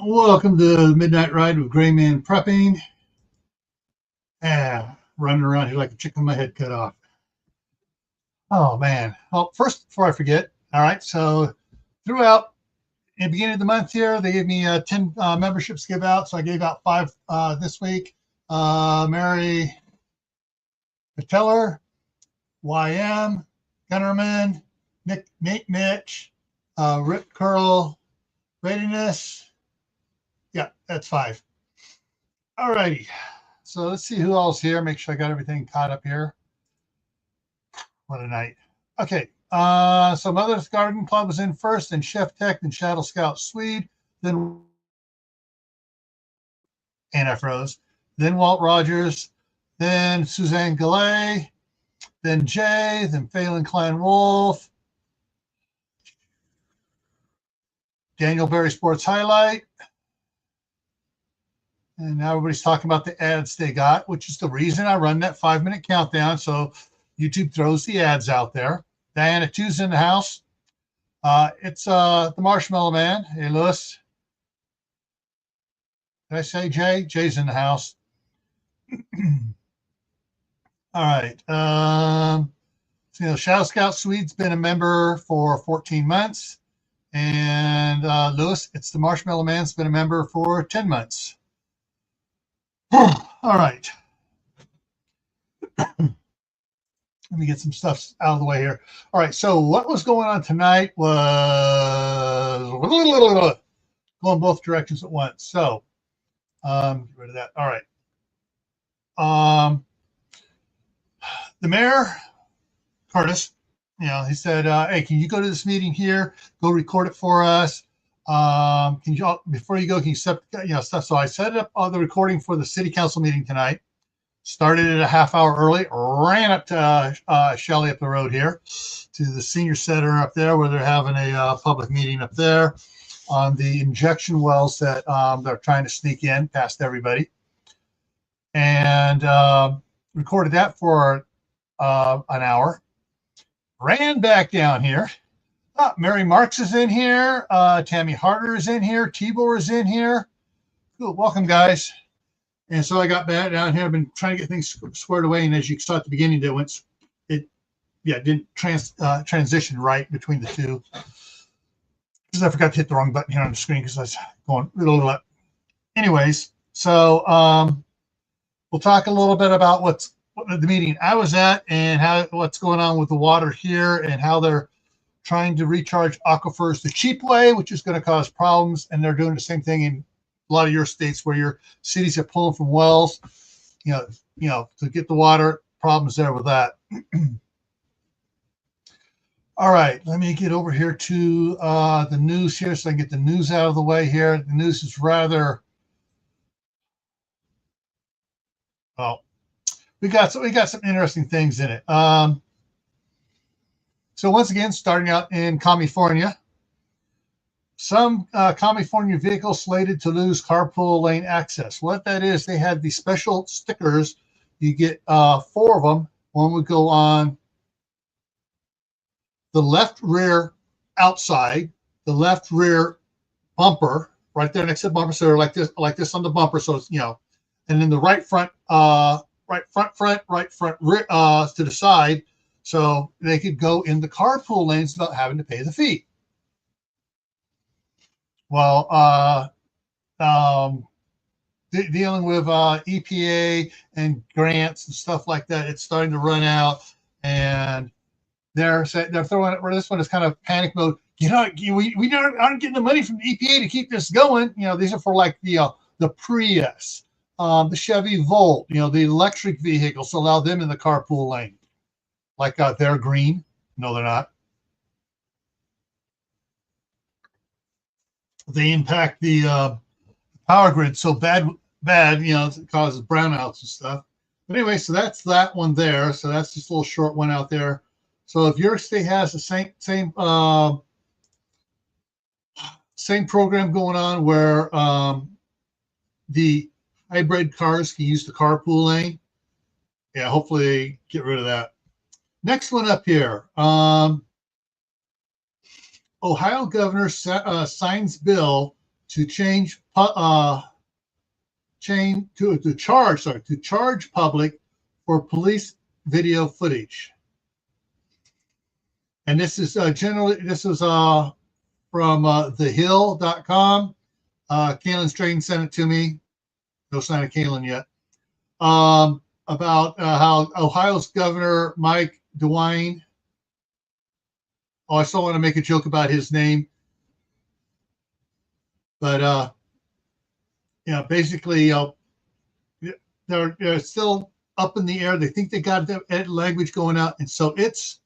Welcome to the Midnight Ride with Grayman Prepping. Running around here like a chicken with my head cut off. Oh, man. Well, first, before I forget, all right, so throughout in the beginning of the month here, they gave me 10 memberships to give out, so I gave out 5 this week. Mary Pateller, YM, Gunnerman, Nate Mitch, Rip Curl, Readiness. Yeah, that's 5. All righty. So let's see who else here. Make sure I got everything caught up here. What a night. Okay. So Mother's Garden Club was in first, then Chef Tech, then Shadow Scout Swede, then NF Rose, then Walt Rogers, then Suzanne Galley, then Jay, then Phelan Klein Wolf, Daniel Berry Sports Highlight. And now everybody's talking about the ads they got, which is the reason I run that 5-minute countdown. So YouTube throws the ads out there. Diana 2's in the house. It's the Marshmallow Man. Hey, Lewis. Did I say Jay? Jay's in the house. All right. So, Shadow Scout Swede's been a member for 14 months. And Lewis, it's the Marshmallow Man's been a member for 10 months. All right. Let me get some stuff out of the way here. All right. So what was going on tonight was going both directions at once. So get rid of that. All right. The mayor, Curtis, he said, hey, can you go to this meeting here? Go record it for us. Can you, before you go, can you set, stuff? So I set up the recording for the city council meeting tonight. Started it a half hour early, ran up to Shelley up the road here to the senior center up there where they're having a public meeting up there on the injection wells that they're trying to sneak in past everybody. And recorded that for an hour. Ran back down here. Mary Marks is in here. Tammy Harder is in here. Tibor is in here. Cool. Welcome, guys. And so I got back down here. I've been trying to get things squared away. And as you saw at the beginning, it didn't transition right between the two. Because I forgot to hit the wrong button here on the screen because I was going a little up. Anyways, so we'll talk a little bit about what the meeting I was at and what's going on with the water here and how they're trying to recharge aquifers the cheap way, which is going to cause problems. And they're doing the same thing in a lot of your states where your cities are pulling from wells, to get the water. Problems there with that. All right, let me get over here to the news here so I can get the news out of the way here. The news is rather, we got some interesting things in it. So once again, starting out in California, some California vehicles slated to lose carpool lane access. What that is, they had these special stickers. You get 4 of them. One would go on the left rear outside, the left rear bumper, right there next to the bumper. So they're like this on the bumper. So it's, and then the right front, right front rear, to the side. So they could go in the carpool lanes without having to pay the fee. Well, dealing with EPA and grants and stuff like that, it's starting to run out, and they're throwing it where this one is kind of panic mode. We aren't getting the money from the EPA to keep this going. These are for like the Prius, the Chevy Volt, the electric vehicles to allow them in the carpool lane. Like they're green. No, they're not. They impact the power grid so bad, it causes brownouts and stuff. But anyway, so that's that one there. So that's just a little short one out there. So if your state has the same program going on where the hybrid cars can use the carpool lane, hopefully get rid of that. Next one up here. Ohio governor signs bill to charge public for police video footage. And this is from thehill.com. Kalen Strain sent it to me. No sign of Kalen yet. About how Ohio's Governor Mike DeWine. Oh, I still want to make a joke about his name. But basically, they're still up in the air. They think they got the language going out, and so it's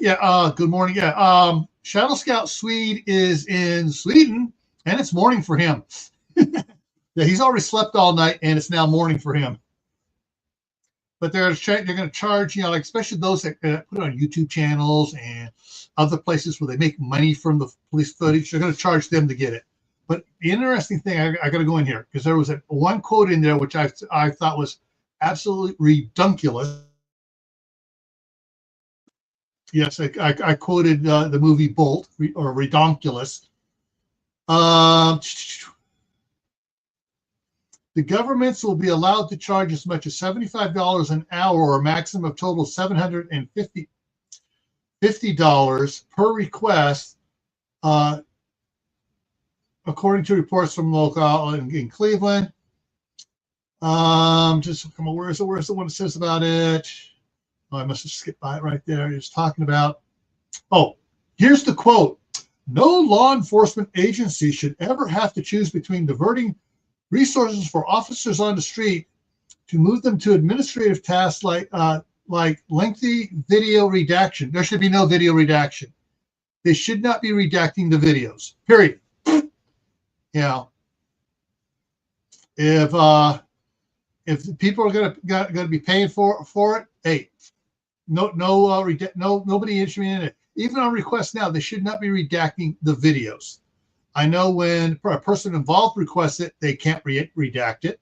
good morning. Shadow Scout Swede is in Sweden, and it's morning for him. Yeah, he's already slept all night, and it's now morning for him. But they're going to charge, like especially those that put it on YouTube channels and other places where they make money from the police footage. They're going to charge them to get it. But the interesting thing, I got to go in here because there was one quote in there which I thought was absolutely redunculous. Yes, I quoted the movie Bolt or Redonkulous. The governments will be allowed to charge as much as $75 an hour or a maximum of total $750 per request, according to reports from local in Cleveland. Just come on, where's the one that says about it? Oh, I must have skipped by it right there. It's talking about, here's the quote. No law enforcement agency should ever have to choose between diverting resources for officers on the street to move them to administrative tasks like lengthy video redaction. There should be no video redaction. They should not be redacting the videos. Period. If people are going to be paying for it, hey, nobody interested in it. Even on request now, they should not be redacting the videos. I know when a person involved requests it, they can't redact it.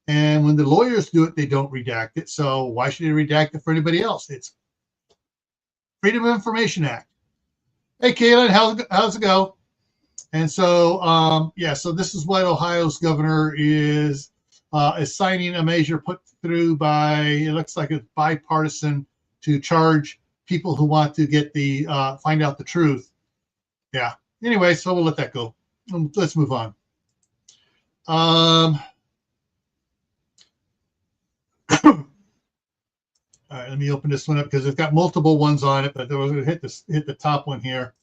And when the lawyers do it, they don't redact it. So why should they redact it for anybody else? It's Freedom of Information Act. Hey, Kaylin, how's it go? And so, so this is what Ohio's governor is signing a measure put through by, it looks like it's bipartisan, to charge people who want to get find out the truth. Yeah. Anyway, so we'll let that go. Let's move on. All right, let me open this one up because it's got multiple ones on it, but we're going to hit the top one here,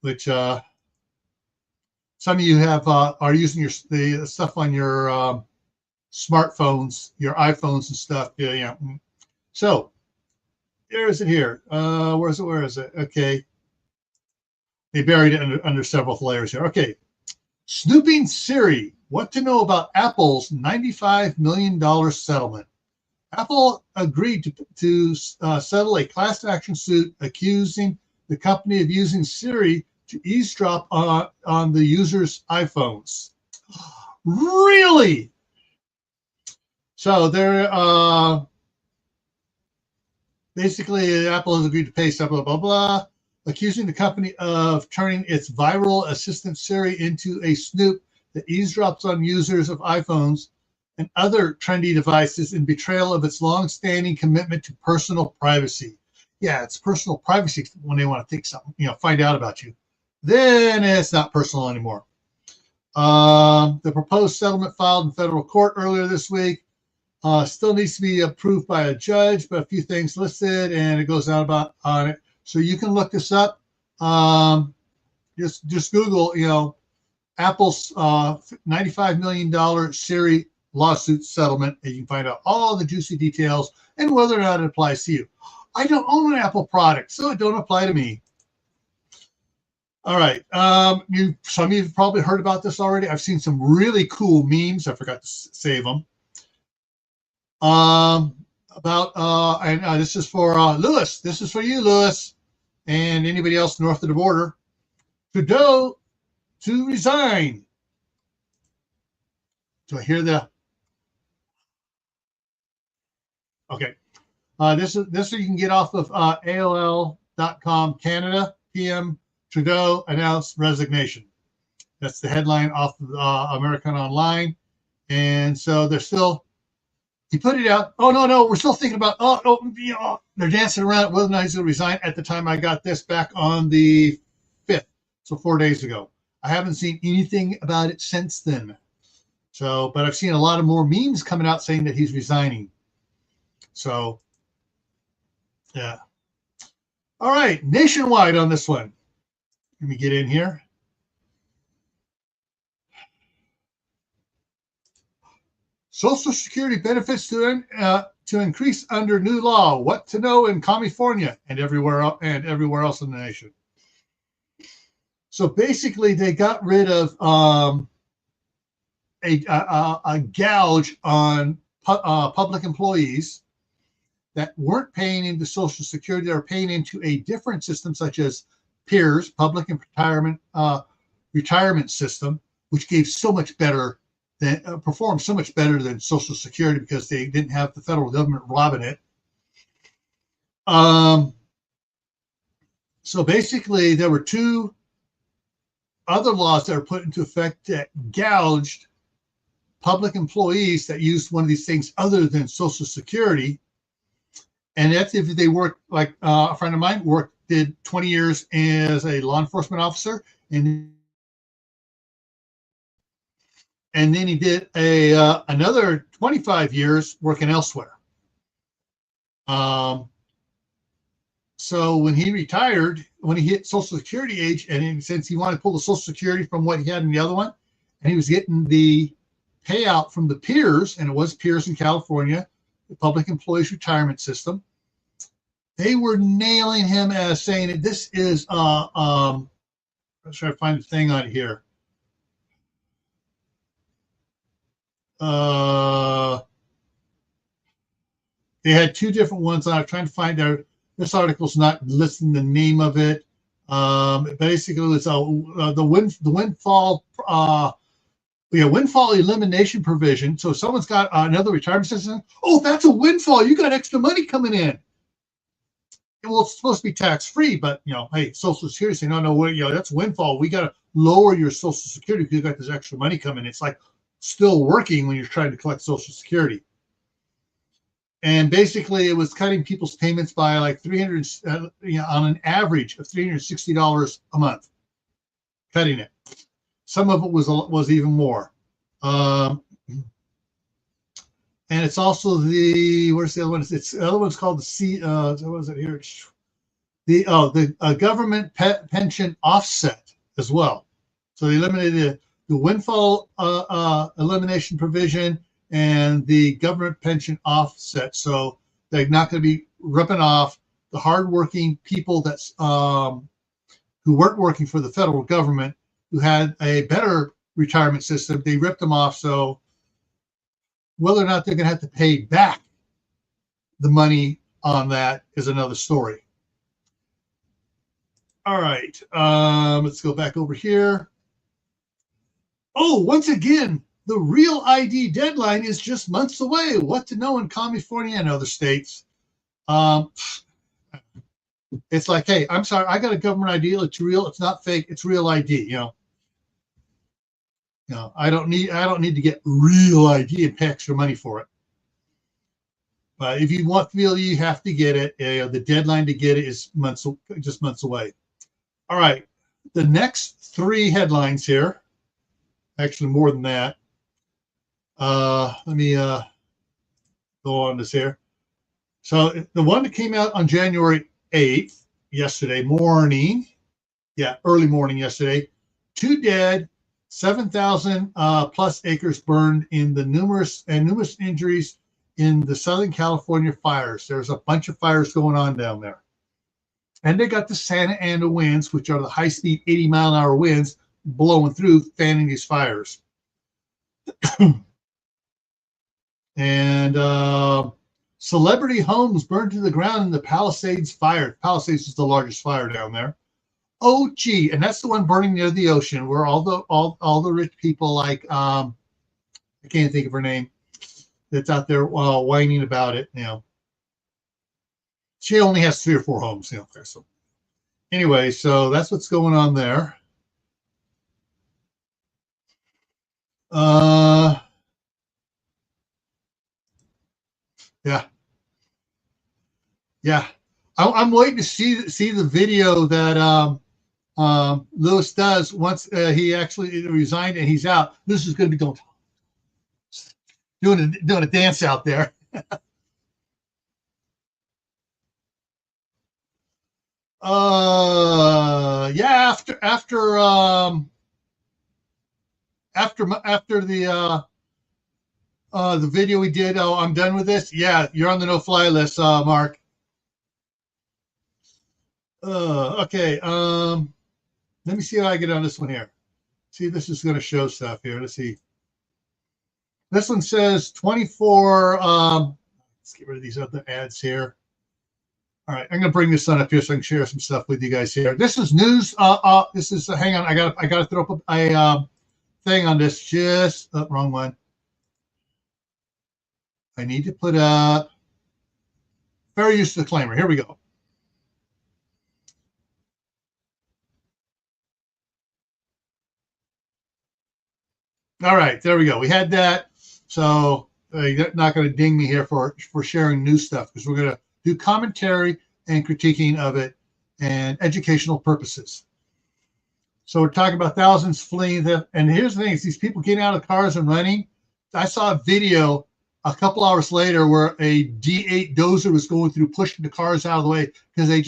which some of you have are using the stuff on your smartphones, your iPhones and stuff. Yeah. So there is it here. Where is it? Okay. They buried it under several layers here. Okay. Snooping Siri. What to know about Apple's $95 million settlement. Apple agreed to settle a class action suit accusing the company of using Siri to eavesdrop on the users' iPhones. Really? So they're basically Apple has agreed to pay some blah, blah, blah, accusing the company of turning its viral assistant Siri into a snoop that eavesdrops on users of iPhones and other trendy devices in betrayal of its long-standing commitment to personal privacy. Yeah, it's personal privacy when they want to take something, find out about you. Then it's not personal anymore. The proposed settlement filed in federal court earlier this week still needs to be approved by a judge, but a few things listed, and it goes on it. So you can look this up. Just Google, Apple's $95 million Siri lawsuit settlement, and you can find out all the juicy details and whether or not it applies to you. I don't own an Apple product, so it don't apply to me. All right. Some of you have probably heard about this already. I've seen some really cool memes. I forgot to save them. This is for Lewis. This is for you, Lewis, and anybody else north of the border. Trudeau to resign. Do I hear the? Okay. This you can get off of AOL.com Canada. PM Trudeau announced resignation. That's the headline off of American Online. And so they're still, he put it out. Oh, no, we're still thinking about, they're dancing around whether or not he's going to resign at the time I got this back on the 5th. So 4 days ago. I haven't seen anything about it since then. So, but I've seen a lot of more memes coming out saying that he's resigning. So, yeah. All right, nationwide on this one. Let me get in here. Social Security benefits to increase under new law. What to know in California and everywhere else in the nation. So basically, they got rid of a gouge on public employees that weren't paying into Social Security. They were paying into a different system, such as PEERS, Public and Retirement System, which gave so much better than performed so much better than Social Security because they didn't have the federal government robbing it. So basically, there were two other laws that were put into effect that gouged public employees that used one of these things other than Social Security. And that's if they work, like a friend of mine did 20 years as a law enforcement officer, and then he did another 25 years working elsewhere. So when he retired, when he hit Social Security age, and since he wanted to pull the Social Security from what he had in the other one, and he was getting the payout from the PEERS, and it was PEERS in California, the Public Employees Retirement System, they were nailing him as saying that this is let's try to find the thing on here. They had two different ones. I'm trying to find out. This article's not listing the name of it. Basically, it's the windfall windfall elimination provision. So if someone's got another retirement system, oh, that's a windfall. You got extra money coming in. Well, it's supposed to be tax-free, but, hey, Social Security say, no, that's windfall. We got to lower your Social Security because you got this extra money coming in. It's like still working when you're trying to collect Social Security. And basically, it was cutting people's payments by like on an average of $360 a month, cutting it. Some of it was even more. And it's also where's the other one? The other one's called what was it here? The government pension offset as well. So they eliminated the windfall elimination provision and the government pension offset. So they're not going to be ripping off the hardworking people that's who weren't working for the federal government, who had a better retirement system. They ripped them off. So whether or not they're going to have to pay back the money on that is another story. All right, let's go back over here. Oh, once again, the real ID deadline is just months away. What to know in California and other states? It's like, hey, I'm sorry, I got a government ID. It's real. It's not fake. It's real ID. I don't need to get real ID and pay extra money for it. But if you feel you have to get it, the deadline to get it is just months away. All right, the next three headlines here, actually more than that. Let me go on this here. So the one that came out on January 8th, yesterday morning, early morning yesterday, 2 dead, 7,000 plus acres burned in the numerous injuries in the Southern California fires. There's a bunch of fires going on down there. And they got the Santa Ana winds, which are the high-speed 80-mile-an-hour winds blowing through, fanning these fires. And celebrity homes burned to the ground in the Palisades fire. Palisades is the largest fire down there. Oh, gee, and that's the one burning near the ocean, where all the rich people, like I can't think of her name, that's out there whining about it. She only has 3 or 4 homes. So anyway, so that's what's going on there. Uh, yeah, yeah. I'm waiting to see the video that Lewis does once he actually resigned and he's out. This is going to be doing a dance out there. Yeah. After the video we did. Oh, I'm done with this. Yeah, you're on the no-fly list, Mark. Okay. Let me see how I get on this one here. See, this is going to show stuff here. Let's see. This one says 24. Let's get rid of these other ads here. All right, I'm going to bring this on up here so I can share some stuff with you guys here. This is news. This is hang on. I got to throw up a thing on this. Just wrong one. I need to put up fair use disclaimer. Here we go. All right, there we go. We had that. So you're not going to ding me here for sharing new stuff because we're going to do commentary and critiquing of it and educational purposes. So we're talking about thousands fleeing. And here's the thing: is these people getting out of cars and running. I saw a video a couple hours later where a D8 dozer was going through, pushing the cars out of the way because they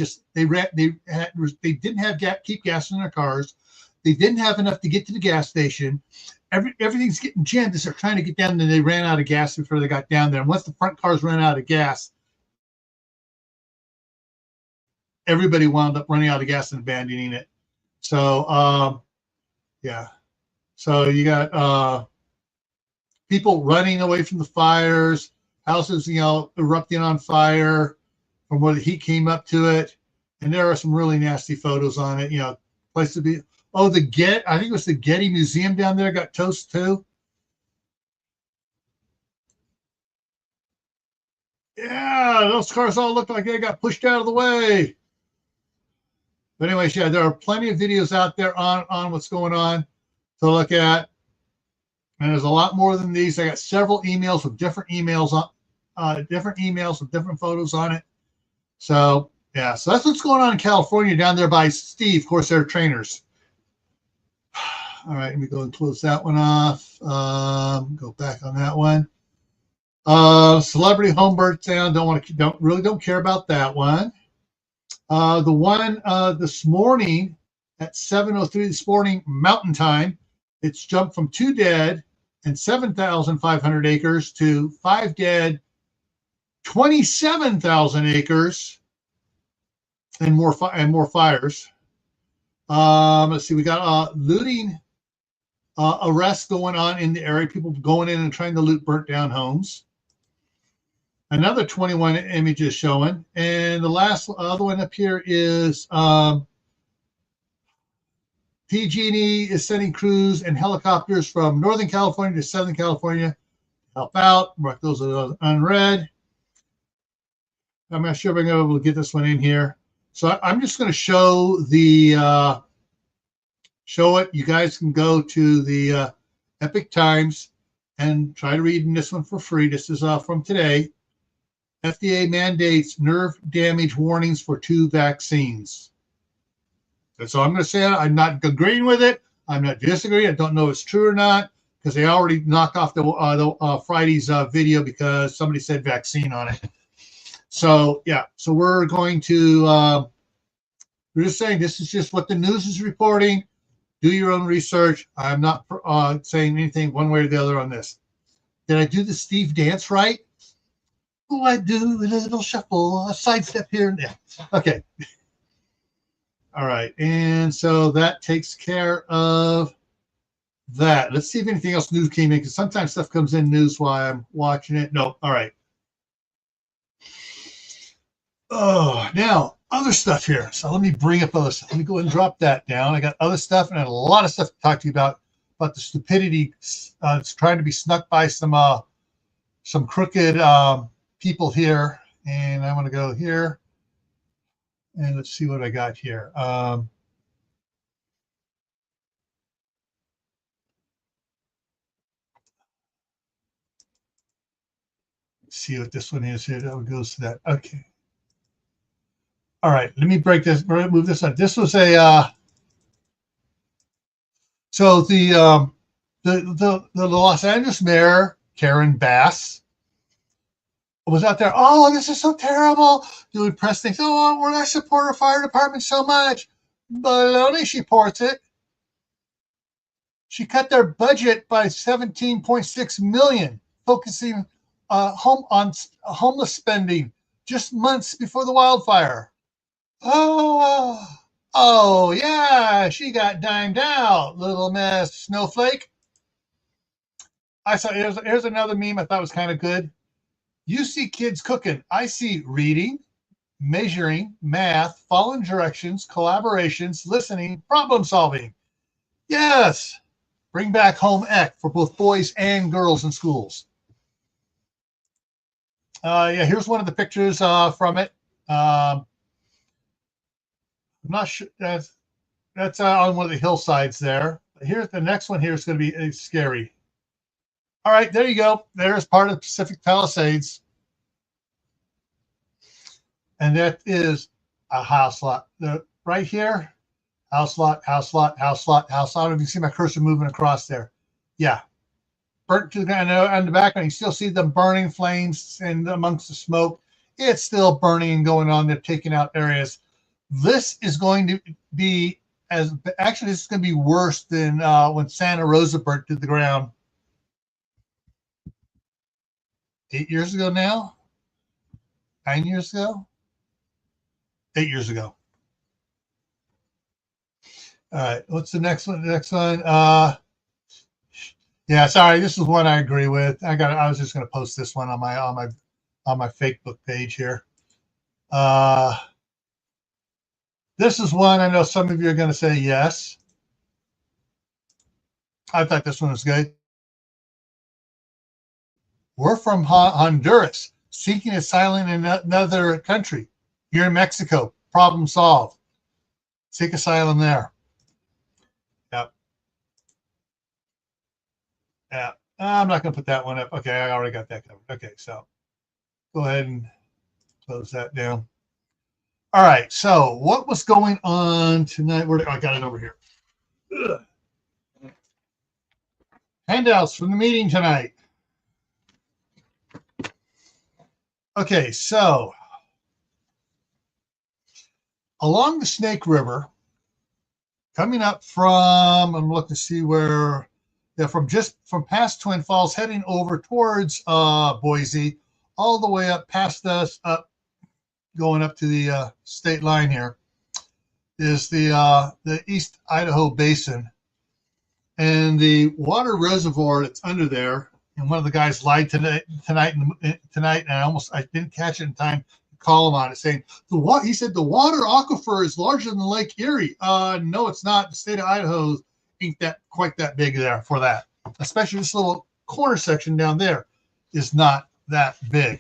didn't have keep gas in their cars. They didn't have enough to get to the gas station. Everything's getting jammed as they're trying to get down, and they ran out of gas before they got down there. And once the front cars ran out of gas, everybody wound up running out of gas and abandoning it. So, yeah. So you got people running away from the fires, houses, erupting on fire from where the heat came up to it. And there are some really nasty photos on it. Place to be. Oh, I think it was the Getty Museum down there got toast too. Yeah, those cars all look like they got pushed out of the way. But anyways, yeah, there are plenty of videos out there on what's going on to look at. And there's a lot more than these. I got several emails with different emails with different photos on it. So yeah, so that's what's going on in California down there by Steve. Of course, they're trainers. All right, let me go and close that one off. Go back on that one. Celebrity home birthday. Don't care about that one. The one this morning at 7:03 this morning Mountain Time, it's jumped from 2 dead and 7,500 acres to 5 dead, 27,000 acres, and more fires. Let's see, we got looting arrests going on in the area. People going in and trying to loot burnt down homes. Another 21 images showing. And the last other one up here is PG&E is sending crews and helicopters from Northern California to Southern California to help out. Mark those are unread. I'm not sure if I'm going to be able to get this one in here. So I'm just going to show show it. You guys can go to the Epic Times and try to read this one for free. This is from today. FDA mandates nerve damage warnings for 2 vaccines. That's all I'm going to say. I'm not agreeing with it. I'm not disagreeing. I don't know if it's true or not because they already knocked off the Friday's video because somebody said vaccine on it. So yeah, so we're going to we're just saying this is just what the news is reporting. Do your own research. I'm not saying anything one way or the other on this. Did I do the Steve dance right? Oh, I do a little shuffle, a sidestep here and there. Okay. All right. And so that takes care of that. Let's see if anything else news came in because sometimes stuff comes in news while I'm watching it. No. All right. Oh, now other stuff here. So let me bring up other stuff. Let me go ahead and drop that down. I got other stuff and I had a lot of stuff to talk to you about the stupidity. It's trying to be snuck by some crooked people here. And I want to go here. And let's see what I got here. see what this one is here. That goes to that. Okay. All right. Let me move this on. This was a, so the Los Angeles mayor, Karen Bass, was out there. Oh, this is so terrible. Doing press things. Oh, we're going to support our fire department so much. Baloney, she ports it. She cut their budget by $17.6 million, focusing on homeless spending just months before the wildfire. Oh, yeah, she got dimed out, little Miss Snowflake. I saw here's another meme I thought was kind of good. You see kids cooking. I see reading, measuring, math, following directions, collaborations, listening, problem solving. Yes, bring back home ec for both boys and girls in schools. Yeah, here's one of the pictures from it. I'm not sure that's on one of the hillsides there. Here's the next one. Here is going to be scary. All right, there you go. There's part of Pacific Palisades. And that is a house lot. Right here, house lot, house lot, house lot, house lot. I don't know if you see my cursor moving across there. Yeah. Burnt to the ground. On the background, you still see them burning flames and amongst the smoke. It's still burning and going on. They're taking out areas. This is going to be this is going to be worse than when Santa Rosa burnt to the ground 8 years ago now? 9 years ago? 8 years ago. All right, what's the next one? The next one. Yeah, sorry, this is one I agree with. I was just going to post this one on my Facebook page here. This is one I know some of you are going to say yes. I thought this one was good. We're from Honduras, seeking asylum in another country. You're in Mexico. Problem solved. Seek asylum there. Yep. Yeah. I'm not going to put that one up. Okay, I already got that covered. Okay, so go ahead and close that down. All right, so what was going on tonight? I got it over here. Ugh. Handouts from the meeting tonight. Okay, so along the Snake River, coming up from, I'm looking to see where, yeah, from past Twin Falls, heading over towards Boise, all the way up past us, up, going up to the state line here, is the East Idaho Basin. And the water reservoir that's under there, and one of the guys lied tonight, and I didn't catch it in time to call him on it, saying he said the water aquifer is larger than Lake Erie. No, it's not. The state of Idaho ain't quite that big there for that. Especially this little corner section down there is not that big.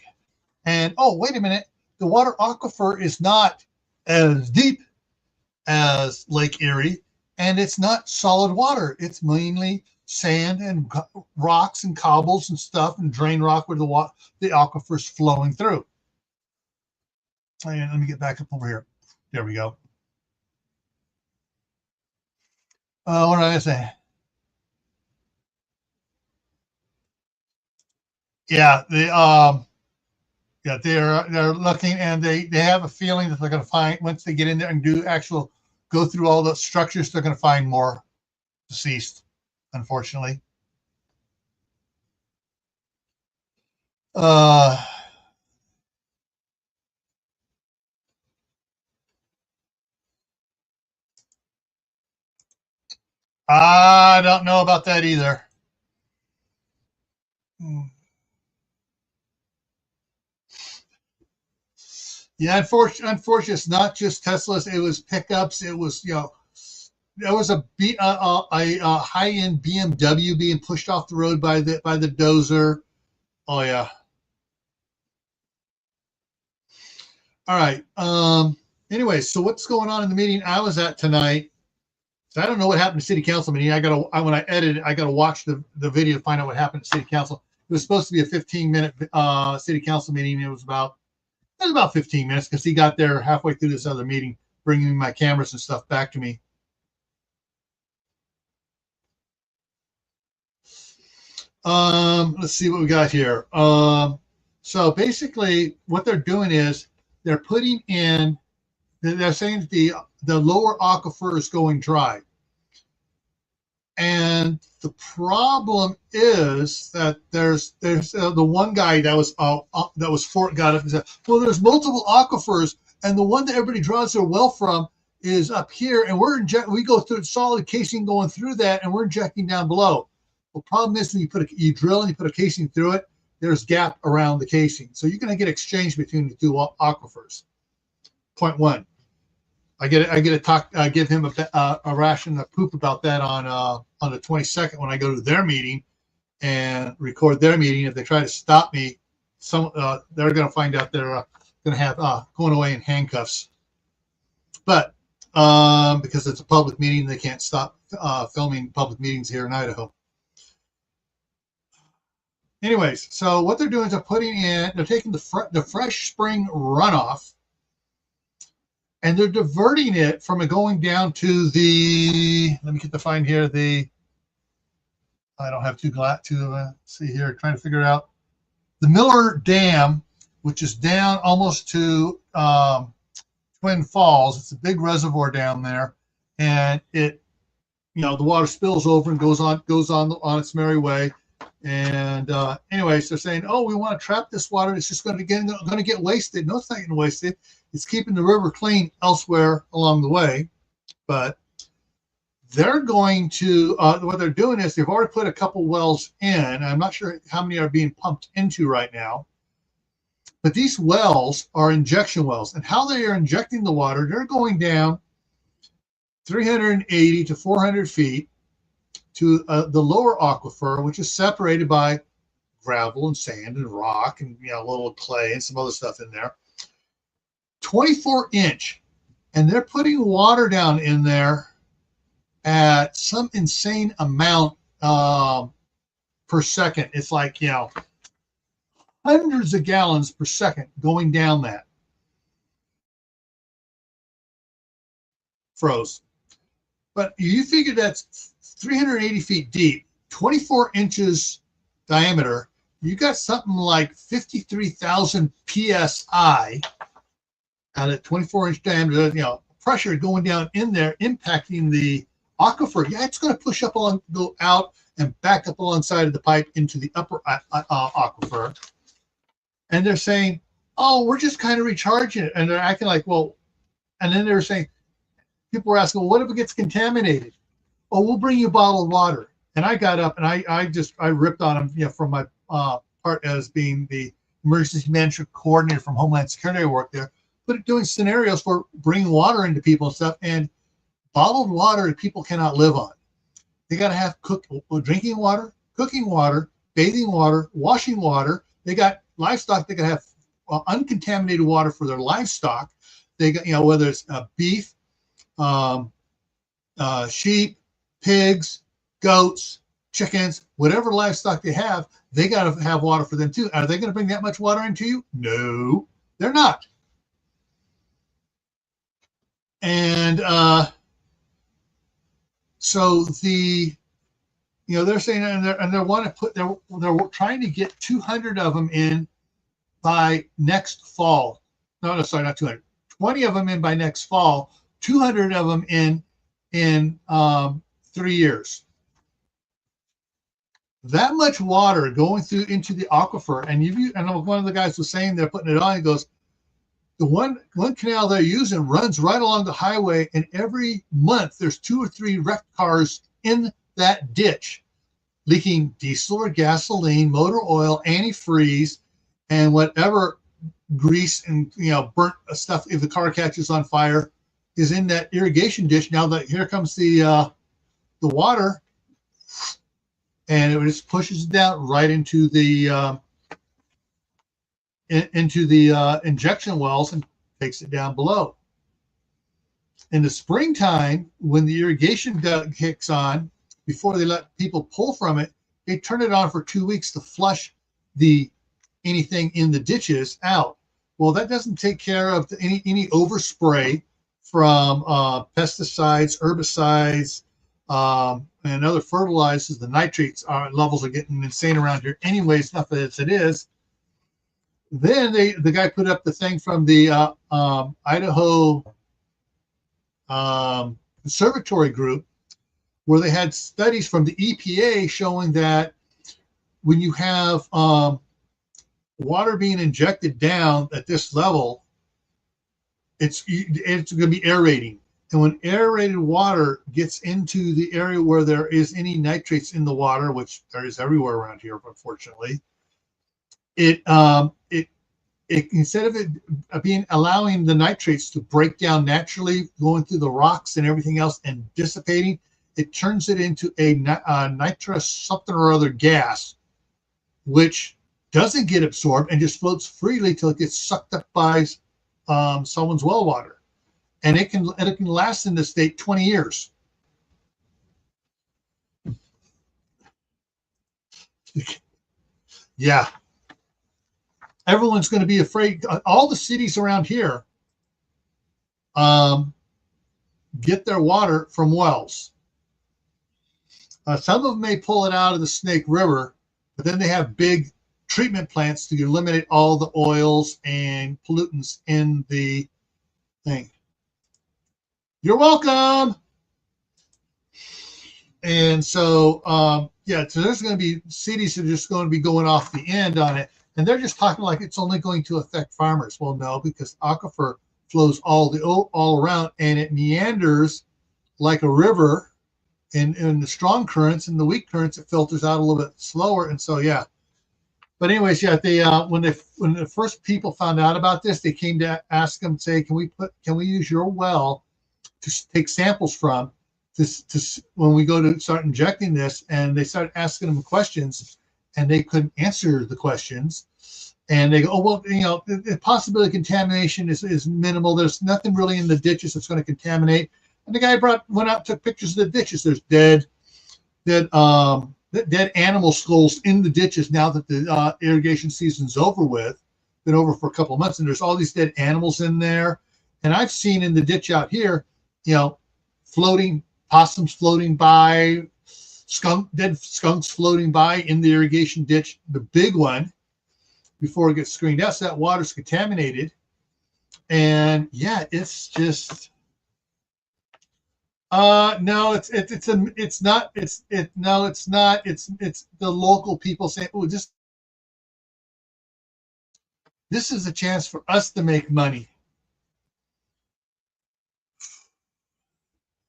And oh, wait a minute, the water aquifer is not as deep as Lake Erie, and it's not solid water. It's mainly sand and rocks and cobbles and stuff and drain rock where the aquifer is flowing through. And let me get back up over here. There we go. What did I say? Yeah, they're looking, and they have a feeling that they're going to find, once they get in there and go through all the structures, they're going to find more deceased, unfortunately. I don't know about that either. Yeah, unfortunately, it's not just Teslas. It was pickups. It was, there was a high-end BMW being pushed off the road by the dozer. Oh yeah. All right. Anyway, so what's going on in the meeting I was at tonight? So I don't know what happened to city council meeting. When I edit it, I gotta watch the video to find out what happened to city council. was supposed to be a 15-minute city council meeting. It was about 15 minutes because he got there halfway through this other meeting, bringing my cameras and stuff back to me. Let's see what we got here. So basically what they're doing is they're putting in, they're saying that the lower aquifer is going dry. And the problem is that there's the one guy that was for it got up and said, well, there's multiple aquifers, and the one that everybody draws their well from is up here, and we go through solid casing going through that, and we're injecting down below. The problem is when you drill and you put a casing through it, there's gap around the casing, so you're going to get exchange between the two aquifers. Point one. I get to talk. I give him a ration of poop about that on the 22nd when I go to their meeting and record their meeting. If they try to stop me, they're going to find out they're going to have going away in handcuffs. But because it's a public meeting, they can't stop filming public meetings here in Idaho. Anyways, so what they're doing is they're taking the fresh spring runoff, and they're diverting it from it going down to let me get the find here, I don't have to see here, trying to figure out the Miller Dam, which is down almost to Twin Falls. It's a big reservoir down there, and the water spills over and goes on its merry way. And anyways, they're saying, oh, we want to trap this water. It's just going to get wasted. No, it's not getting wasted. It's keeping the river clean elsewhere along the way. But they're going to, what they're doing is they've already put a couple wells in. I'm not sure how many are being pumped into right now. But these wells are injection wells. And how they are injecting the water, they're going down 380 to 400 feet to the lower aquifer, which is separated by gravel and sand and rock and a little clay and some other stuff in there. 24-inch, and they're putting water down in there at some insane amount per second. It's like hundreds of gallons per second going down that. Froze. But you figure that's 380 feet deep, 24 inches diameter. You got something like 53,000 psi at a 24-inch diameter. Pressure going down in there, impacting the aquifer. Yeah, it's going to go out and back up alongside of the pipe into the upper aquifer. And they're saying, "Oh, we're just kind of recharging it," and they're acting like, well. And then they're saying, people were asking, well, what if it gets contaminated? Oh, we'll bring you bottled water. And I got up and I ripped on him, from my part as being the emergency management coordinator from Homeland Security. I worked there, but doing scenarios for bringing water into people and stuff. And bottled water people cannot live on. They got to have drinking water, cooking water, bathing water, washing water. They got livestock. They got to have uncontaminated water for their livestock. They got, whether it's beef, sheep, pigs, goats, chickens, whatever livestock they have, they got to have water for them too. Are they going to bring that much water into you? No, they're not. And so they're saying, and they're trying to get 200 of them in by next fall. No, sorry, not 200. 20 of them in by next fall. 200 of them in 3 years. That much water going into the aquifer, and one of the guys was saying they're putting it on. He goes, the one canal they're using runs right along the highway, and every month there's 2 or 3 wrecked cars in that ditch, leaking diesel or gasoline, motor oil, antifreeze, and whatever grease and burnt stuff if the car catches on fire is in that irrigation ditch. Now that here comes the water, and it just pushes it down right into the injection wells and takes it down below. In the springtime, when the irrigation kicks on, before they let people pull from it, they turn it on for 2 weeks to flush anything in the ditches out. Well, that doesn't take care of any overspray from pesticides, herbicides, and other fertilizers. The nitrates levels are getting insane around here anyways, enough as it is. Then the guy put up the thing from the Idaho Conservatory Group, where they had studies from the EPA showing that when you have water being injected down at this level, it's going to be aerating. And when aerated water gets into the area where there is any nitrates in the water, which there is everywhere around here, unfortunately, it instead of it allowing the nitrates to break down naturally, going through the rocks and everything else and dissipating, it turns it into a nitrous something or other gas, which doesn't get absorbed and just floats freely till it gets sucked up by someone's well water, and it can last in this state 20 years. Yeah, everyone's going to be afraid. All the cities around here get their water from wells. Some of them may pull it out of the Snake River, but then they have big treatment plants to eliminate all the oils and pollutants in the thing. You're welcome. And so, yeah, so there's going to be cities that are just going to be going off the end on it. And they're just talking like it's only going to affect farmers. Well, no, because aquifer flows all around, and it meanders like a river. And in the strong currents and the weak currents, it filters out a little bit slower. And so, yeah. But anyways, yeah, they when the first people found out about this, they came to ask them, say, can we use your well to take samples from to when we go to start injecting this? And they started asking them questions, and they couldn't answer the questions. And they go, oh, well, the possibility of contamination is minimal. There's nothing really in the ditches that's going to contaminate. And the guy went out, took pictures of the ditches. There's dead animal skulls in the ditches now that the irrigation season's over with. Been over for a couple of months, and there's all these dead animals in there. And I've seen in the ditch out here, floating possums floating by, dead skunks floating by in the irrigation ditch, the big one, before it gets screened out. So that water's contaminated. And yeah, it's just no, it's not. It's the local people saying, oh, this is a chance for us to make money.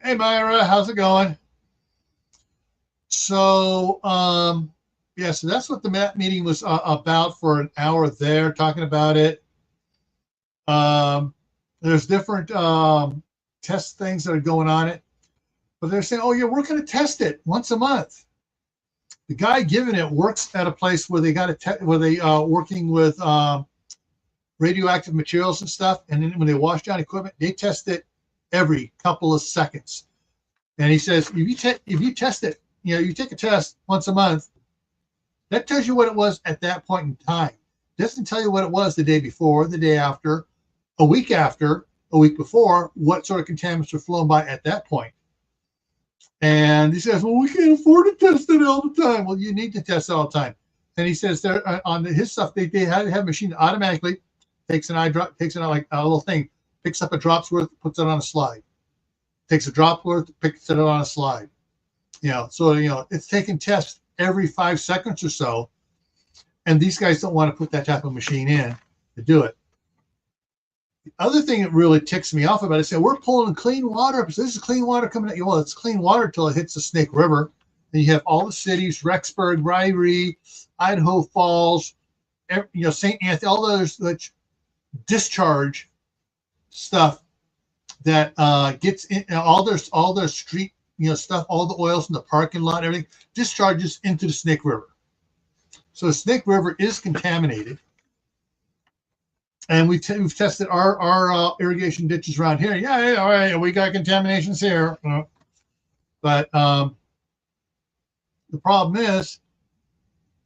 Hey, Myra, how's it going? So, yeah, so that's what the meeting was about for an hour there, talking about it. There's different test things that are going on it. But they're saying, oh, yeah, we're going to test it once a month. The guy giving it works at a place where they working with radioactive materials and stuff. And then when they wash down equipment, they test it every couple of seconds. And he says, if you test it, you take a test once a month, that tells you what it was at that point in time. It doesn't tell you what it was the day before, the day after, a week before, what sort of contaminants are flowing by at that point. And he says, well, we can't afford to test it all the time. Well, you need to test it all the time. And he says there on his stuff, they had to have a machine that automatically takes an eye drop, takes it out like a little thing, picks up a drop's worth, puts it on a slide. Takes a drop worth, picks it on a slide. So it's taking tests every 5 seconds or so. And these guys don't want to put that type of machine in to do it. The other thing that really ticks me off about it is we're pulling clean water. So this is clean water coming at you. Well, it's clean water until it hits the Snake River. And you have all the cities, Rexburg, Ryrie, Idaho Falls, St. Anthony, all those discharge stuff that gets in all their street, stuff, all the oils in the parking lot, everything discharges into the Snake River. So the Snake River is contaminated. And we've tested our irrigation ditches around here. Yeah, all right, we got contaminations here. But the problem is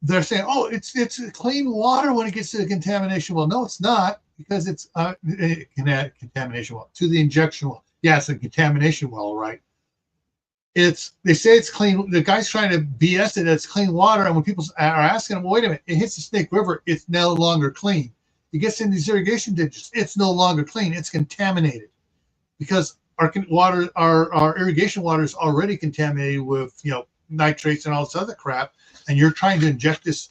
they're saying, oh, it's clean water when it gets to the contamination well. No, it's not, because it's contamination well to the injection well. Yeah, it's a contamination well, right? They say it's clean. The guy's trying to BS it. It's clean water, and when people are asking him, well, wait a minute, it hits the Snake River, it's no longer clean. It gets in these irrigation ditches, it's no longer clean. It's contaminated, because our water, our irrigation water is already contaminated with nitrates and all this other crap, and you're trying to inject this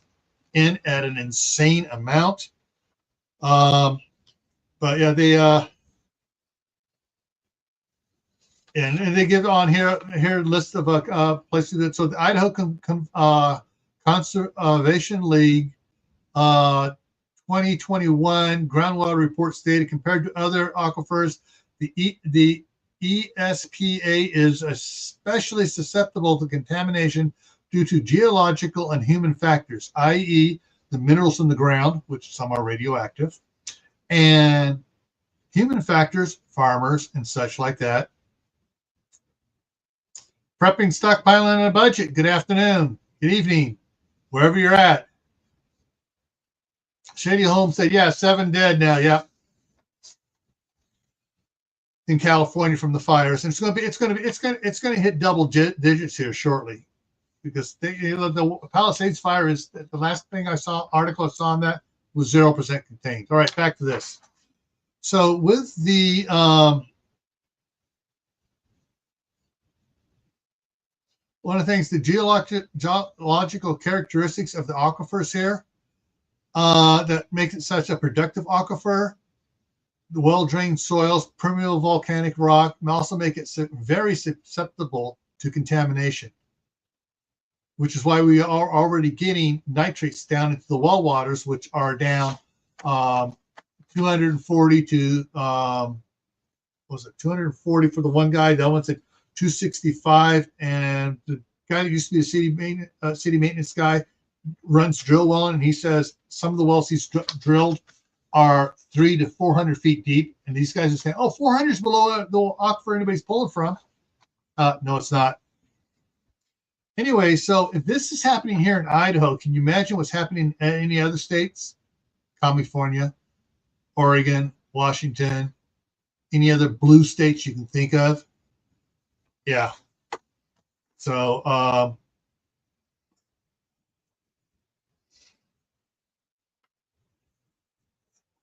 in at an insane amount. But yeah, they and they give on here a list of places that. So the Idaho Conservation League 2021 groundwater report stated, compared to other aquifers, the ESPA is especially susceptible to contamination due to geological and human factors, i.e. the minerals in the ground, which some are radioactive, and human factors, farmers and such like that. Prepping, stockpiling, and a budget. Good afternoon. Good evening, wherever you're at. Shady Holmes said, yeah, 7 dead now. Yeah. In California from the fires. And it's going to hit double digits here shortly, because the Palisades fire is the last thing article I saw on that was 0% contained. All right, back to this. So with the one of the things, the geological characteristics of the aquifers here that makes it such a productive aquifer, the well-drained soils, permeable volcanic rock, and also make it very susceptible to contamination, which is why we are already getting nitrates down into the well waters, which are down 240 to, was it 240 for the one guy? The other one's at 265, and the guy that used to be a city maintenance guy runs drill well, and he says some of the wells he's drilled are 300 to 400 feet deep, and these guys are saying, oh, 400 is below the aquifer anybody's pulling from. No, it's not. Anyway, so if this is happening here in Idaho, can you imagine what's happening in any other states? California, Oregon, Washington, any other blue states you can think of? Yeah. So,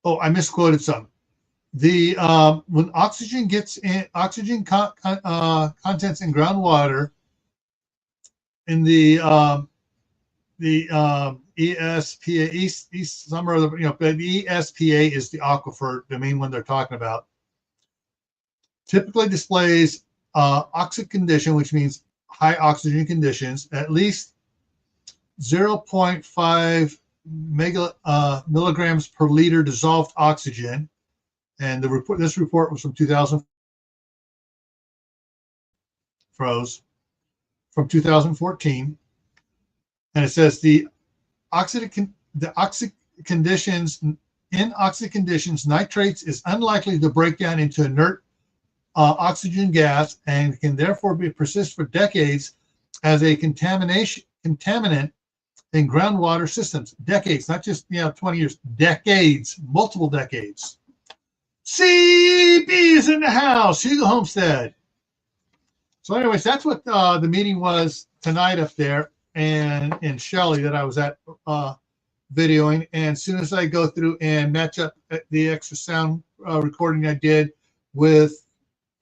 oh, I misquoted some. The when oxygen gets in, contents in groundwater in the ESPA, East some other, the ESPA is the aquifer, the main one they're talking about. Typically displays oxic condition, which means high oxygen conditions, at least 0.5 milligrams per liter dissolved oxygen. And this report was from 2014, and it says the oxic conditions, in oxic conditions, nitrates is unlikely to break down into inert oxygen gas, and can therefore persist for decades as a contaminant in groundwater systems. Decades, not just 20 years, decades, multiple decades. CB is in the house. Hugo Homestead. So anyways, that's what the meeting was tonight up there and in Shelley that I was at videoing. And as soon as I go through and match up the extra sound recording I did with,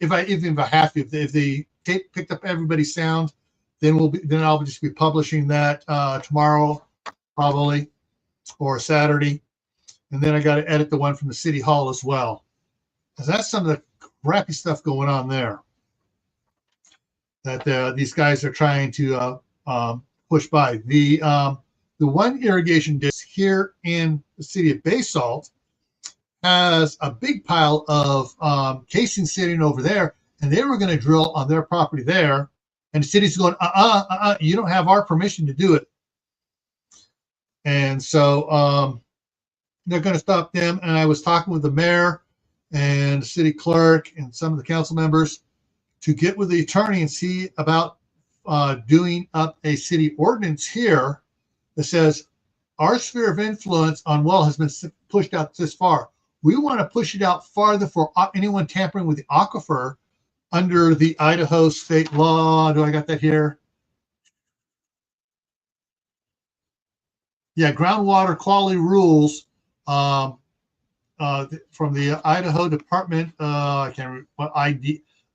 if I have to, if the tape picked up everybody's sound, then I'll just be publishing that tomorrow probably, or Saturday. And then I got to edit the one from the city hall as well, because that's some of the crappy stuff going on there that these guys are trying to push by. The one irrigation district here in the city of Basalt has a big pile of casing sitting over there, and they were going to drill on their property there, and the city's going, you don't have our permission to do it. And so they're going to stop them. And I was talking with the mayor and the city clerk and some of the council members to get with the attorney and see about doing up a city ordinance here that says our sphere of influence on well has been pushed out this far. We want to push it out farther for anyone tampering with the aquifer under the Idaho state law. Do I got that here? Yeah, groundwater quality rules from the Idaho Department. I can't remember what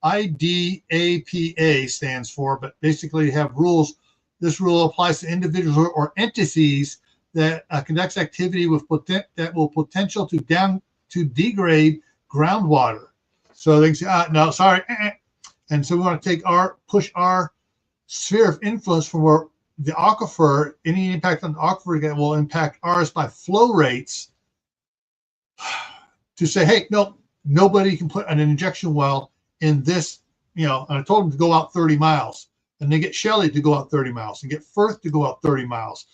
IDAPA stands for, but basically have rules. This rule applies to individuals or entities that conducts activity with that will potential to degrade groundwater. So they can say, no, sorry, and so we want to push our sphere of influence from where the aquifer, any impact on the aquifer that will impact ours by flow rates, to say, hey, no, nobody can put an injection well in this, and I told them to go out 30 miles, and they get Shelley to go out 30 miles, and get Firth to go out 30 miles,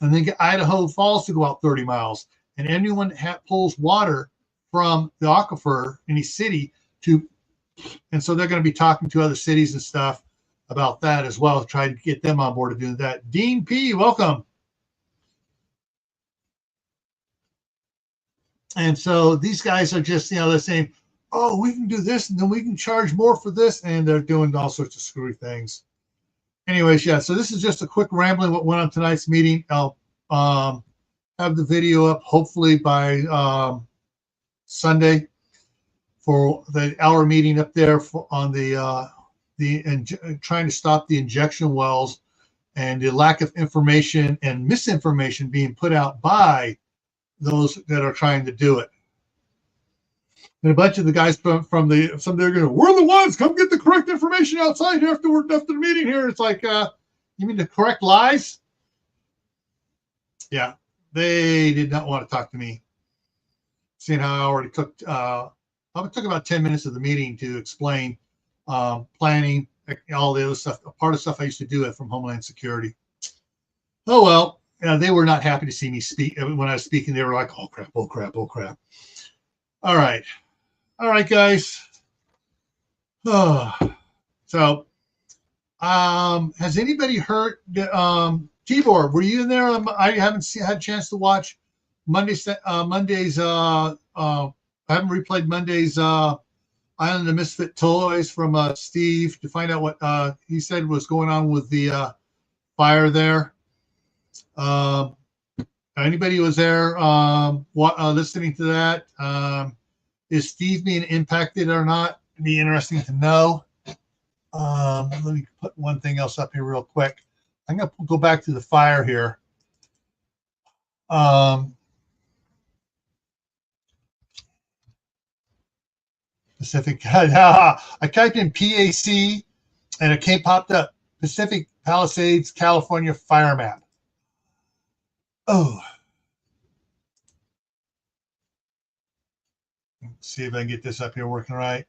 and then get Idaho Falls to go out 30 miles, and anyone that pulls water from the aquifer, any city, and so they're going to be talking to other cities and stuff about that as well, try to get them on board to do that. Dean P., welcome. And so these guys are just, they're saying, oh, we can do this, and then we can charge more for this, and they're doing all sorts of screwy things. Anyways, yeah, so this is just a quick rambling what went on tonight's meeting. I'll have the video up hopefully by Sunday for the hour meeting up there on trying to stop the injection wells and the lack of information and misinformation being put out by those that are trying to do it. And a bunch of the guys from they're going, we're the ones, come get the correct information outside after the meeting here. It's like, you mean the correct lies? Yeah, they did not want to talk to me. Seeing how I already took about 10 minutes of the meeting to explain planning, all the other stuff, part of stuff I used to do it from Homeland Security. Oh, well, they were not happy to see me speak. When I was speaking, they were like, oh, crap, oh, crap, oh, crap. All right, guys. Oh. So, has anybody heard, Tibor, were you in there? I haven't had a chance to watch Monday's, I haven't replayed Monday's Island of Misfit Toys from Steve to find out what he said was going on with the fire there. Anybody was there listening to that? Is Steve being impacted or not? It'd be interesting to know. Let me put one thing else up here real quick. I'm going to go back to the fire here. Pacific. I typed in PAC and it popped up Pacific Palisades, California fire map. Oh. Let's see if I can get this up here working right.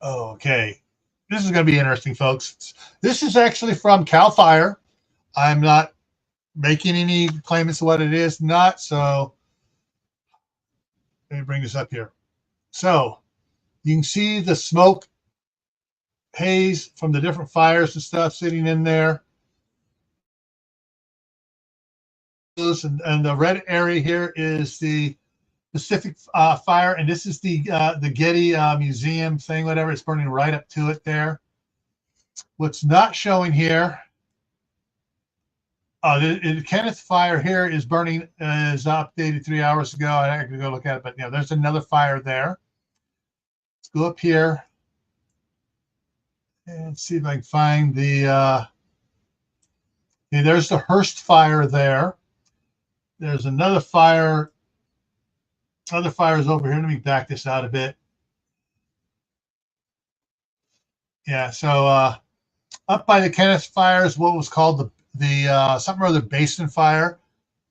Oh, okay. This is going to be interesting, folks. This is actually from CAL FIRE. I'm not making any claims to what it is, not. So let me bring this up here. So you can see the smoke haze from the different fires and stuff sitting in there. And the red area here is the Pacific fire, and this is the Getty Museum thing, whatever. It's burning right up to it there. What's not showing here, the Kenneth fire here is burning, is updated 3 hours ago. I could go look at it, but there's another fire there. Let's go up here and see if I can find the. There's the Hearst fire there. There's another fire. Other fires over here. Let me back this out a bit. Yeah, so up by the Kenneth fire is what was called the something or other basin fire.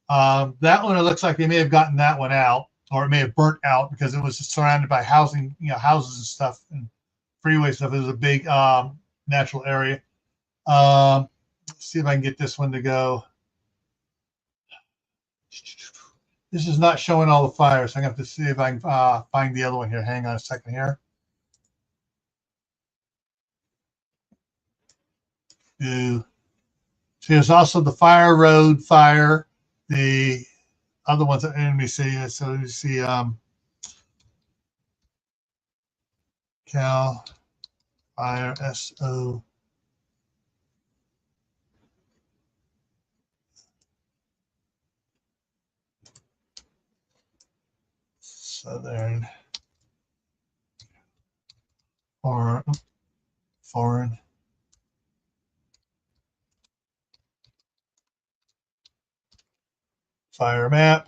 That one, it looks like they may have gotten that one out, or it may have burnt out because it was surrounded by housing, houses and stuff and freeway stuff. It was a big natural area. Let's see if I can get this one to go. This is not showing all the fires. So I'm going to have to see if I can find the other one here. Hang on a second here. So there's also the Fire Road fire. The other ones, let me see. So you see Cal Fire SO. Southern or foreign fire map.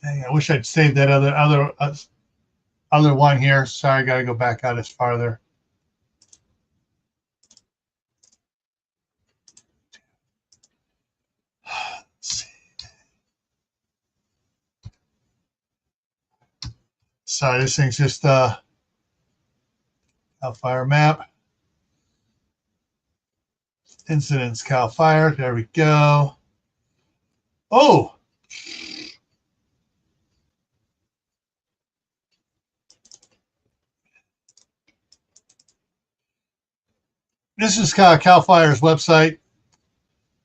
Dang, I wish I'd saved that other one here. Sorry, I got to go back out as farther. Sorry, this thing's just Cal Fire map. Incidents Cal Fire. There we go. Oh, this is Cal Fire's website.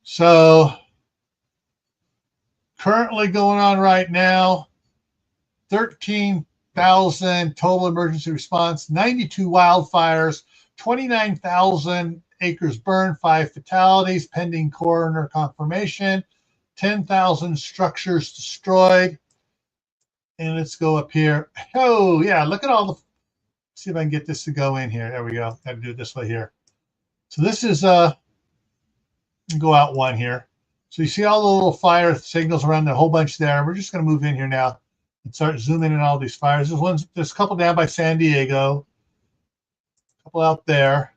So currently going on right now, 13,000 total emergency response, 92 wildfires, 29,000 acres burned, 5 fatalities, pending coroner confirmation, 10,000 structures destroyed. And let's go up here. Oh, yeah, look at all the, see if I can get this to go in here. There we go. Got to do it this way here. So this is, go out one here. So you see all the little fire signals around, a whole bunch there. We're just going to move in here now and start zooming in on all these fires. There's a couple down by San Diego, a couple out there.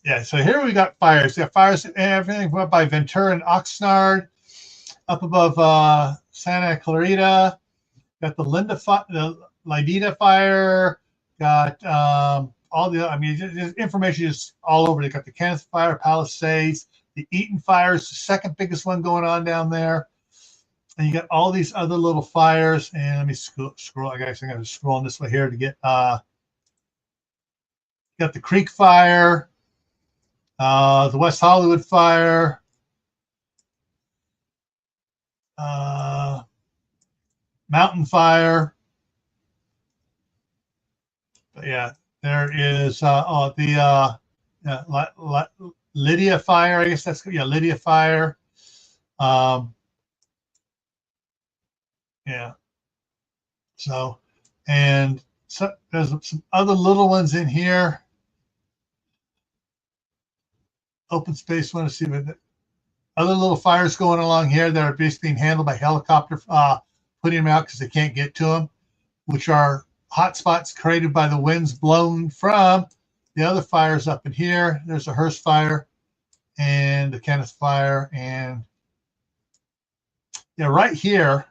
Yeah, so here we got fires. We got fires, everything up by Ventura and Oxnard, up above Santa Clarita. Got the Lidita fire. Got all the, I mean, information is all over. They got the Kenneth fire, Palisades, the Eaton fire is the second biggest one going on down there. And you got all these other little fires. And let me scroll. I guess I'm going to scroll this way here to get, got the Creek fire, the West Hollywood fire, Mountain fire. But yeah, there is Lydia fire. I guess that's, yeah, Lydia fire. Yeah. So, and so there's some other little ones in here. Open space. Want to see what other little fires going along here that are basically being handled by helicopter, putting them out because they can't get to them, which are hot spots created by the winds blown from the other fires up in here. There's a Hearst fire and the Kenneth fire. And yeah, right here.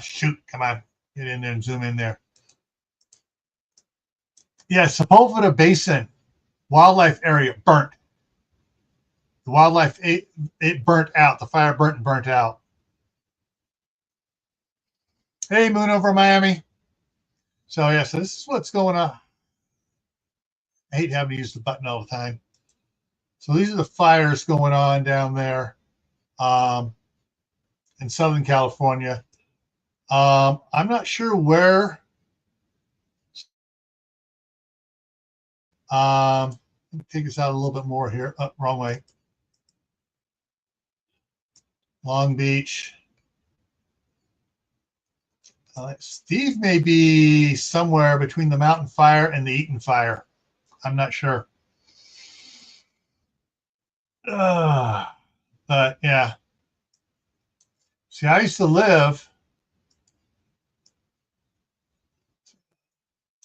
Shoot, come on, get in there and zoom in there. Yeah, Sepulveda Basin wildlife area burnt. The wildlife, it burnt out. The fire burnt out. Hey, Moon over Miami. So yeah, so this is what's going on. I hate having to use the button all the time. So these are the fires going on down there in Southern California. I'm not sure where. Let me take this out a little bit more here. Oh, wrong way. Long Beach. Steve may be somewhere between the Mountain Fire and the Eaton Fire. I'm not sure. But yeah. See, I used to live.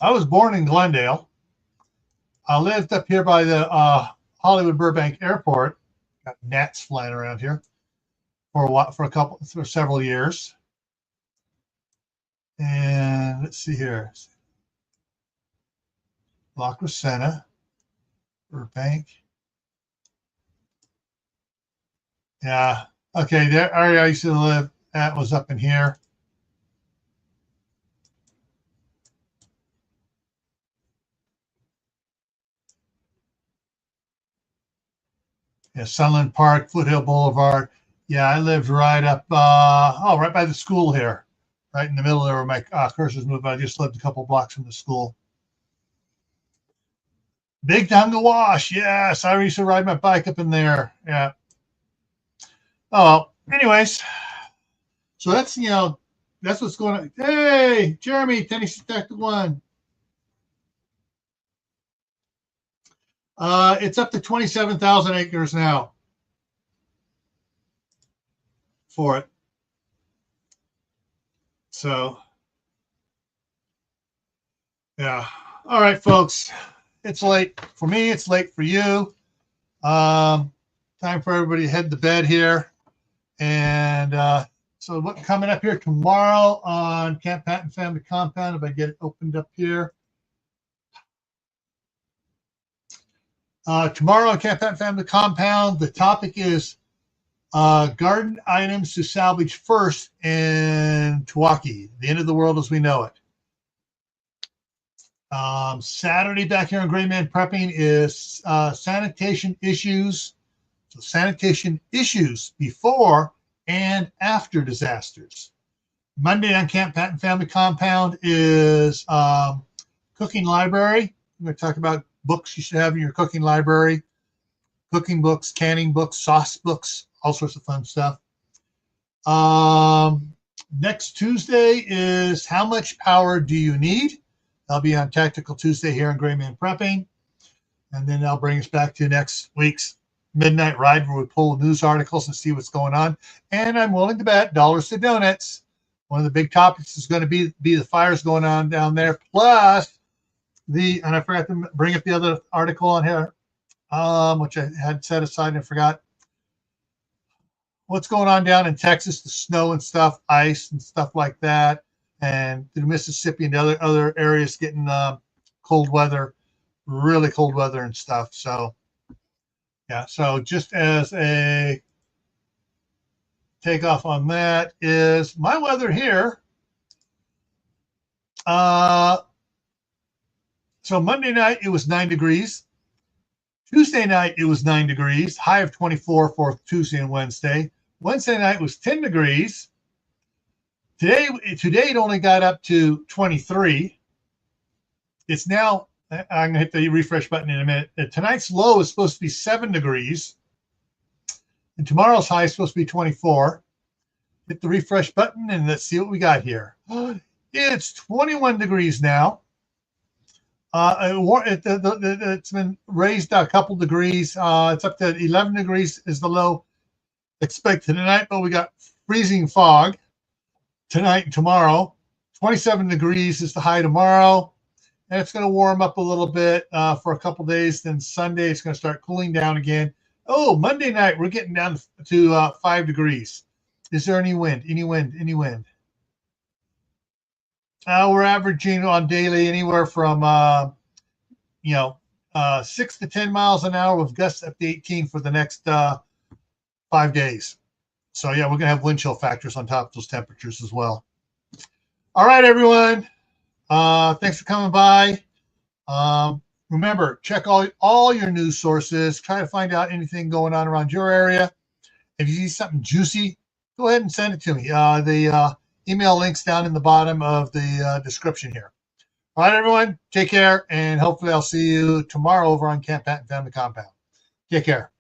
I was born in Glendale. I lived up here by the Hollywood Burbank Airport. Got gnats flying around here for several years. And let's see here. La Crescenta, Burbank. Yeah. Okay. The area I used to live at was up in here. Yeah, Sunland Park, Foothill Boulevard. Yeah, I lived right up, right by the school here, right in the middle there where my cursor's moved. I just lived a couple blocks from the school. Big time to wash. Yes, I used to ride my bike up in there. Yeah. Oh, anyways, so that's what's going on. Hey, Jeremy, Tennessee Tech to 1. It's up to 27,000 acres now for it. So, yeah. All right, folks. It's late for me. It's late for you. Time for everybody to head to bed here. And so what coming up here tomorrow on Camp Patton Family Compound, if I get it opened up here. Tomorrow on Camp Patton Family Compound, the topic is garden items to salvage first in Milwaukee, the end of the world as we know it. Saturday back here on Grayman Prepping is sanitation issues. So sanitation issues before and after disasters. Monday on Camp Patton Family Compound is cooking library. I'm going to talk about books you should have in your cooking library. Cooking books, canning books, sauce books, all sorts of fun stuff. Next Tuesday is how much power do you need? I'll be on Tactical Tuesday here on Grayman Prepping. And then I'll bring us back to next week's Midnight Ride where we pull news articles and see what's going on. And I'm willing to bet dollars to donuts. One of the big topics is going to be the fires going on down there. Plus and I forgot to bring up the other article on here, which I had set aside and I forgot. What's going on down in Texas, the snow and stuff, ice and stuff like that. And the Mississippi and other areas getting cold weather, really cold weather and stuff. So, yeah. So just as a takeoff on that is my weather here. So Monday night, it was 9 degrees. Tuesday night, it was 9 degrees. High of 24 for Tuesday and Wednesday. Wednesday night was 10 degrees. Today it only got up to 23. It's now, I'm going to hit the refresh button in a minute. Tonight's low is supposed to be 7 degrees. And tomorrow's high is supposed to be 24. Hit the refresh button and let's see what we got here. It's 21 degrees now. It's been raised a couple degrees. It's up to 11 degrees is the low expected tonight, but we got freezing fog tonight and tomorrow. 27 degrees is the high tomorrow, and it's going to warm up a little bit for a couple days. Then Sunday it's going to start cooling down again. Oh, Monday night we're getting down to 5 degrees. Is there any wind? Any wind? We're averaging on daily anywhere from 6 to 10 miles an hour with gusts up to 18 for the next 5 days. So yeah, we're gonna have wind chill factors on top of those temperatures as well. All right, everyone. Thanks for coming by. Remember, check all your news sources. Try to find out anything going on around your area. If you see something juicy, go ahead and send it to me. The email link's down in the bottom of the description here. All right, everyone. Take care, and hopefully I'll see you tomorrow over on Camp Patton Family Compound. Take care.